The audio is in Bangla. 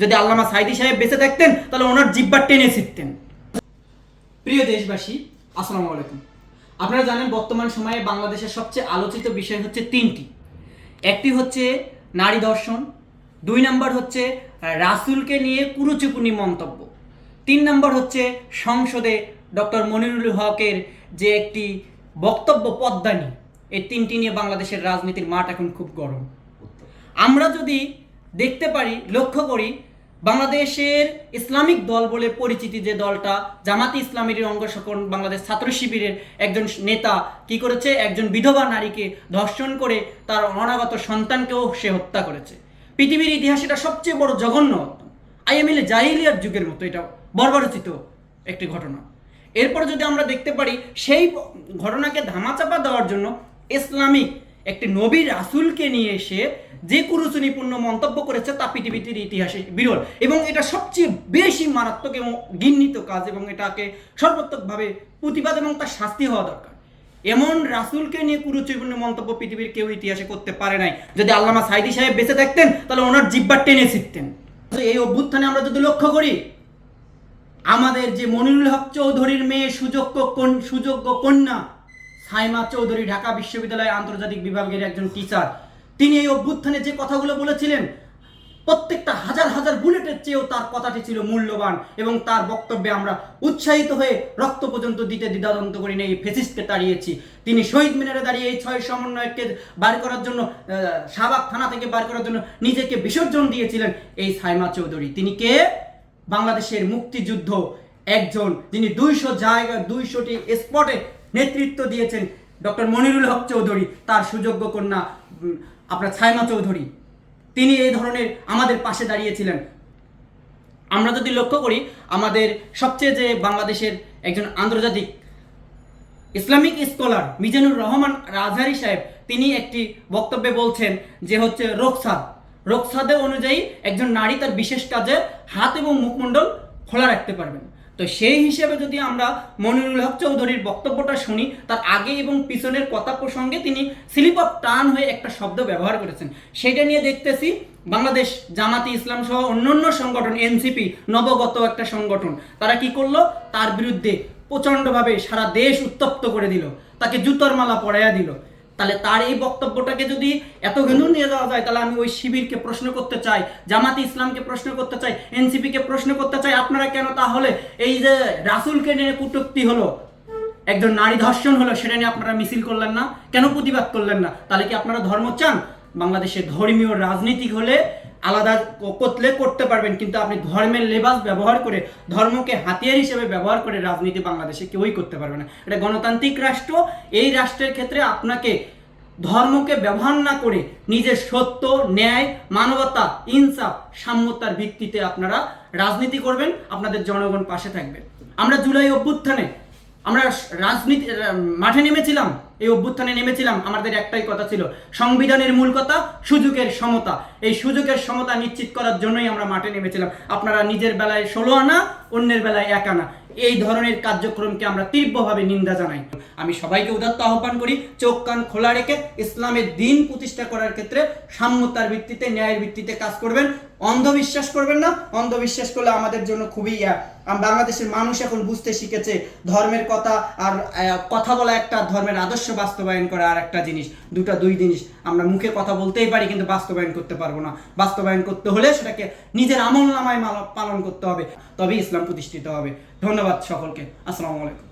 যদি আল্লামা সাঈদী সাহেব বেঁচে থাকতেন তাহলে ওনার জিহ্বা টেনে ছিঁড়তেন। প্রিয় দেশবাসী, আসসালামু আলাইকুম। আপনারা জানেন বর্তমান সময়ে বাংলাদেশের সবচেয়ে আলোচিত বিষয় হচ্ছে তিনটি। একটি হচ্ছে নারী ধর্ষণ, 2 নম্বর হচ্ছে রাসূলকে নিয়ে কুরুচিপূর্ণ মন্তব্য, 3 নম্বর হচ্ছে সংসদে ডক্টর মনিরুল হকের যে একটি বক্তব্য পদ্মা নিয়ে। এই তিনটি নিয়ে বাংলাদেশের রাজনীতির মাঠ এখন খুব গরম। আমরা যদি দেখতে পারি, লক্ষ্য করি, বাংলাদেশের ইসলামিক দল বলে পরিচিতি যে দলটা জামাতে ইসলামীর অঙ্গসকল বাংলাদেশ ছাত্র শিবিরের একজন নেতা কি করেছে, একজন বিধবা নারীকে ধর্ষণ করে তার অনাগত সন্তানকেও সে হত্যা করেছে। পৃথিবীর ইতিহাসে এটা সবচেয়ে বড় জঘন্য, আইএমএল জাহিলিয়ার যুগের মতো এটা বর্বরচিত একটি ঘটনা। এরপর যদি আমরা দেখতে পারি, সেই ঘটনাকে ধামাচাপা দেওয়ার জন্য ইসলামিক একটি নবী রাসূলকে নিয়ে এসে যে কুরুচিপূর্ণ মন্তব্য করেছে তা পৃথিবীর ইতিহাসে বিরল, এবং এটা সবচেয়ে বেশি মারাত্মক এবং ঘৃণিত কাজ, এবং এটাকে সর্বাত্মকভাবে প্রতিবাদ এবং তার শাস্তি হওয়া দরকার। এমন রাসূলকে নিয়ে কুরুচিপূর্ণ মন্তব্য পৃথিবীর কেউ ইতিহাসে করতে পারে নাই। যদি আল্লামা সাঈদী সাহেব বেঁচে থাকতেন তাহলে ওনার জিহ্বা টেনে ছিঁড়তেন। এই অভ্যুত্থানে আমরা যদি লক্ষ্য করি, আমাদের যে মনিরুল হক চৌধুরীর মেয়ে সুযোগ্য কন্যা সাইমা চৌধুরী ঢাকা বিশ্ববিদ্যালয়ের আন্তর্জাতিক বিভাগের একজন টিচার, তিনি এই অভ্যুত্থানে যে কথাগুলো বলেছিলেন প্রত্যেকটা হাজার হাজার বুলেটের চেয়েও তার কথাটি ছিল মূল্যবান, এবং তার বক্তব্যে আমরা উৎসাহিত হয়ে রক্ত পর্যন্ত দিতে দ্বিধাদ্বন্দ্ব করি না। এই ফেসিস্টকে তাড়িয়েছি। তিনি শহীদ মিনারে দাঁড়িয়ে এই 6 সমন্বয়ককে বার করার জন্য, শাহবাগ থানা থেকে বার করার জন্য নিজেকে বিসর্জন দিয়েছিলেন এই সাইমা চৌধুরী। তিনি কে? বাংলাদেশের মুক্তিযুদ্ধ একজন, যিনি 200টি স্পটে নেতৃত্ব দিয়েছেন, ডক্টর মনিরুল হক চৌধুরী, তার সুযোগ্য কন্যা আপনার সাইমা চৌধুরী, তিনি এই ধরনের আমাদের পাশে দাঁড়িয়েছিলেন। আমরা যদি লক্ষ্য করি, আমাদের সবচেয়ে যে বাংলাদেশের একজন আন্তর্জাতিক ইসলামিক স্কলার মিজানুর রহমান আজহারী সাহেব, তিনি একটি বক্তব্যে বলছেন যে হচ্ছে রোকসাদের অনুযায়ী একজন নারী তার বিশেষ কাজে হাত এবং মুখমণ্ডল খোলা রাখতে পারবেন। তো সেই হিসেবে যদি আমরা মনিরুল হক চৌধুরীর বক্তব্যটা শুনি, তার আগে এবং পিছনের কথা প্রসঙ্গে তিনি স্লিপ অফ টান হয়ে একটা শব্দ ব্যবহার করেছেন। সেটা নিয়ে দেখতেছি বাংলাদেশ জামাতে ইসলাম সহ অন্যান্য সংগঠন, এনসিপি নবগত একটা সংগঠন, তারা কি করলো, তার বিরুদ্ধে প্রচণ্ডভাবে সারা দেশ উত্তপ্ত করে দিল, তাকে জুতোর মালা পরাইয়া দিল। তাহলে তার এই বক্তব্যটাকে যদি এত ঘেনু নিয়ে যাওয়া যায়, তাহলে আমি ওই শিবিরকে প্রশ্ন করতে চাই, জামাতে ইসলামকে প্রশ্ন করতে চাই, এনসিপিকে প্রশ্ন করতে চাই, আপনারা কেন তাহলে এই যে রাসূলকে নিয়ে কটূক্তি হলো, একজন নারী ধর্ষণ হলো, সেটা নিয়ে আপনারা মিছিল করলেন না? কেন প্রতিবাদ করলেন না? তাহলে কি আপনারা ধর্ম চান? বাংলাদেশে ধর্মীয় রাজনীতি হলে আলাদা করতে পারবেন, কিন্তু আপনি ধর্মের লেবাস ব্যবহার করে, ধর্মকে হাতিয়ার হিসেবে ব্যবহার করে রাজনীতি বাংলাদেশে কেউই করতে পারবে না। এটা গণতান্ত্রিক রাষ্ট্র। এই রাষ্ট্রের ক্ষেত্রে আপনাকে ধর্মকে ব্যবহার না করে নিজের সত্য, ন্যায়, মানবতা, ইনসাফ, সাম্যতার ভিত্তিতে আপনারা রাজনীতি করবেন, আপনাদের জনগণ পাশে থাকবে। আমরা জুলাই অভ্যুত্থানে আমরা রাজনীতি মাঠে নেমেছিলাম, এই অভ্যুত্থানে নেমেছিলাম, আমাদের একটাই কথা ছিল, সংবিধানের মূল কথা সুযোগের সমতা। এই সুযোগের সমতা নিশ্চিত করার জন্যই আমরা মাঠে নেমেছিলাম। আপনারা নিজের বেলায় 16 আনা, অন্যের বেলায় 1 আনা, এই ধরনের কার্যক্রমকে আমরা তীব্রভাবে নিন্দা জানাই। আমি সবাইকে উদাত্ত আহ্বান করি, চোখ কান খোলা রেখে ইসলামের দ্বীন প্রতিষ্ঠা করার ক্ষেত্রে সাম্যতার ভিত্তিতে, ন্যায়ের ভিত্তিতে কাজ করবেন। অন্ধবিশ্বাস করবেন না। অন্ধবিশ্বাস করলে আমাদের জন্য খুবই বাংলাদেশের মানুষ এখন বুঝতে শিখেছে ধর্মের কথা আর কথা বলা একটা, ধর্মের আদর্শ বাস্তবায়ন করা আর একটা জিনিস, দুই জিনিস। আমরা মুখে কথা বলতেই পারি কিন্তু বাস্তবায়ন করতে পারবো না। বাস্তবায়ন করতে হলে সেটাকে নিজের আমল নামায় পালন করতে হবে, তবেই ইসলাম প্রতিষ্ঠিত হবে। ধন্যবাদ সকলকে। আসসালামু আলাইকুম।